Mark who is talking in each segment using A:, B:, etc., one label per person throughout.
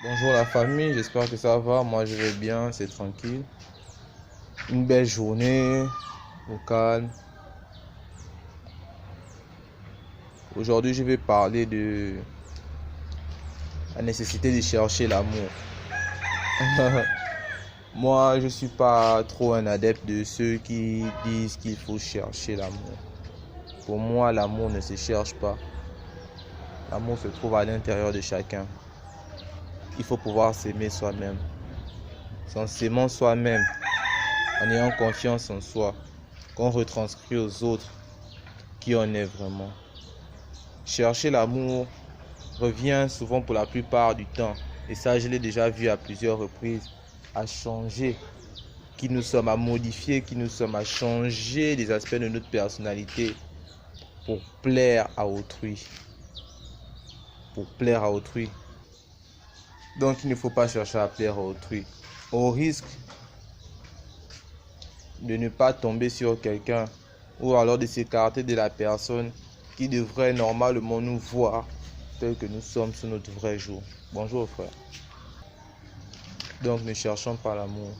A: Bonjour la famille, j'espère que ça va. Moi je vais bien, c'est tranquille. Une belle journée au calme. Aujourd'hui je vais parler de la nécessité de chercher l'amour. Moi je suis pas trop un adepte de ceux qui disent qu'il faut chercher l'amour. Pour moi l'amour ne se cherche pas. L'amour se trouve à l'intérieur de chacun. Il faut pouvoir s'aimer soi-même. C'est en s'aimant soi-même, en ayant confiance en soi, qu'on retranscrit aux autres qui on est vraiment. Chercher l'amour revient souvent pour la plupart du temps, et ça je l'ai déjà vu à plusieurs reprises, à changer qui nous sommes, à modifier qui nous sommes, à changer des aspects de notre personnalité pour plaire à autrui. Pour plaire à autrui. Donc il ne faut pas chercher à plaire à autrui. Au risque de ne pas tomber sur quelqu'un ou alors de s'écarter de la personne qui devrait normalement nous voir tel que nous sommes sous notre vrai jour. Bonjour frère. Donc ne cherchons pas l'amour.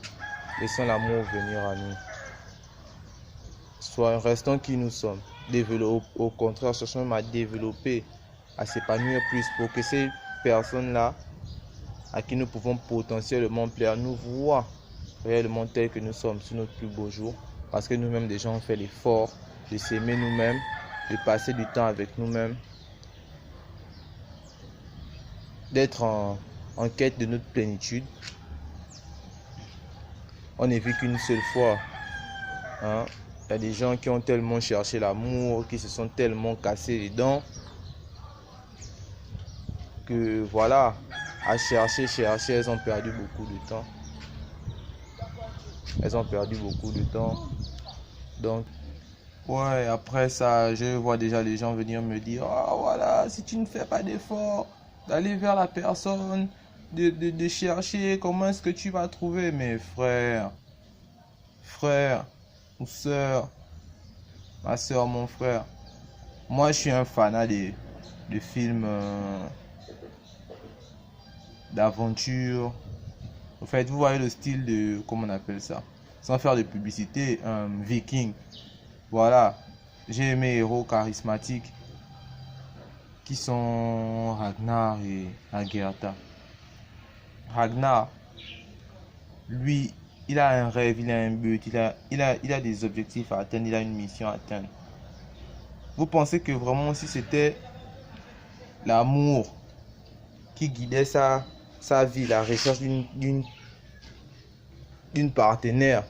A: Laissons l'amour venir à nous. Restons qui nous sommes. Au contraire, cherchons même à développer, à s'épanouir plus pour que ces personnes-là à qui nous pouvons potentiellement plaire nous voient réellement tels que nous sommes sous notre plus beau jour. Parce que nous-mêmes déjà on fait l'effort de s'aimer nous-mêmes, de passer du temps avec nous-mêmes, d'être en quête de notre plénitude. On n'est vu qu'une seule fois. Il y a des gens qui ont tellement cherché l'amour, qui se sont tellement cassés les dents, que voilà, à chercher, elles ont perdu beaucoup de temps. Elles ont perdu beaucoup de temps. Donc, ouais, après ça, je vois déjà les gens venir me dire, ah voilà, si tu ne fais pas d'effort, d'aller vers la personne, de chercher comment est-ce que tu vas trouver. Mes frères ou sœurs, ma soeur, mon frère, moi je suis un fanat de films d'aventure. En fait, vous voyez le style de, comment on appelle ça, sans faire de publicité, Viking. Voilà, j'ai mes héros charismatiques qui sont Ragnar et Agertha. Ragnar, lui, il a un rêve, il a un but, il a des objectifs à atteindre, il a une mission à atteindre. Vous pensez que vraiment si c'était l'amour qui guidait sa vie, la recherche d'une partenaire,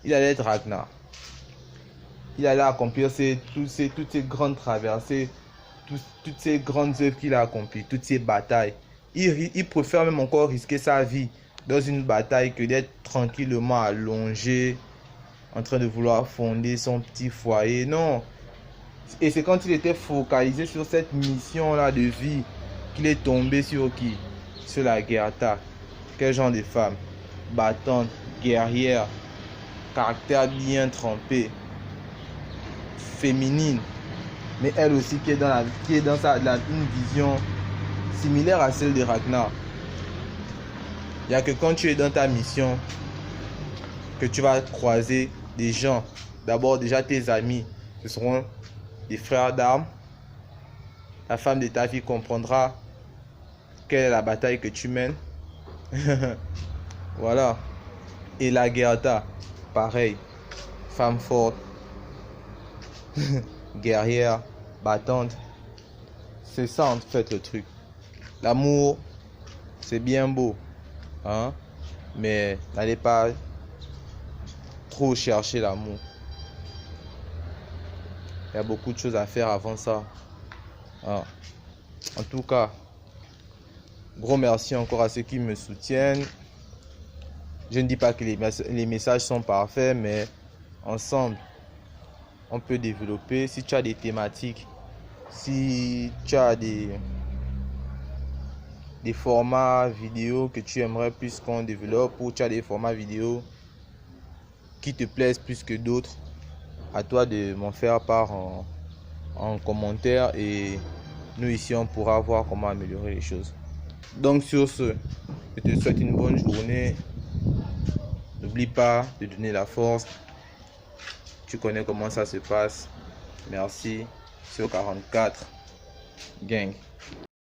A: il allait être Ragnar. Il allait accomplir toutes ces grandes traversées, toutes ces grandes œuvres qu'il a accomplies, toutes ces batailles. Il préfère même encore risquer sa vie dans une bataille que d'être tranquillement allongé, en train de vouloir fonder son petit foyer. Non. Et c'est quand il était focalisé sur cette mission-là de vie qu'il est tombé sur qui? Sur la Agertha. Quel genre de femme? Battante, guerrière, caractère bien trempé, féminine, mais elle aussi qui est dans une vision similaire à celle de Ragnar. Il n'y a que quand tu es dans ta mission que tu vas croiser des gens. D'abord déjà tes amis, ce seront des frères d'armes. La femme de ta vie comprendra quelle est la bataille que tu mènes. Voilà. Et la Agertha, pareil, femme forte, guerrière, battante. C'est ça en fait le truc. L'amour, c'est bien beau, mais n'allez pas trop chercher l'amour. Il y a beaucoup de choses à faire avant ça. En tout cas, gros merci encore à ceux qui me soutiennent. Je ne dis pas que les messages sont parfaits, mais ensemble, on peut développer. Si tu as des thématiques, si tu as des formats vidéo que tu aimerais plus qu'on développe, ou tu as des formats vidéo qui te plaisent plus que d'autres, à toi de m'en faire part en commentaire, et nous ici on pourra voir comment améliorer les choses. Donc sur ce, je te souhaite une bonne journée. N'oublie pas de donner la force. Tu connais comment ça se passe. Merci. Sur 44. Gang.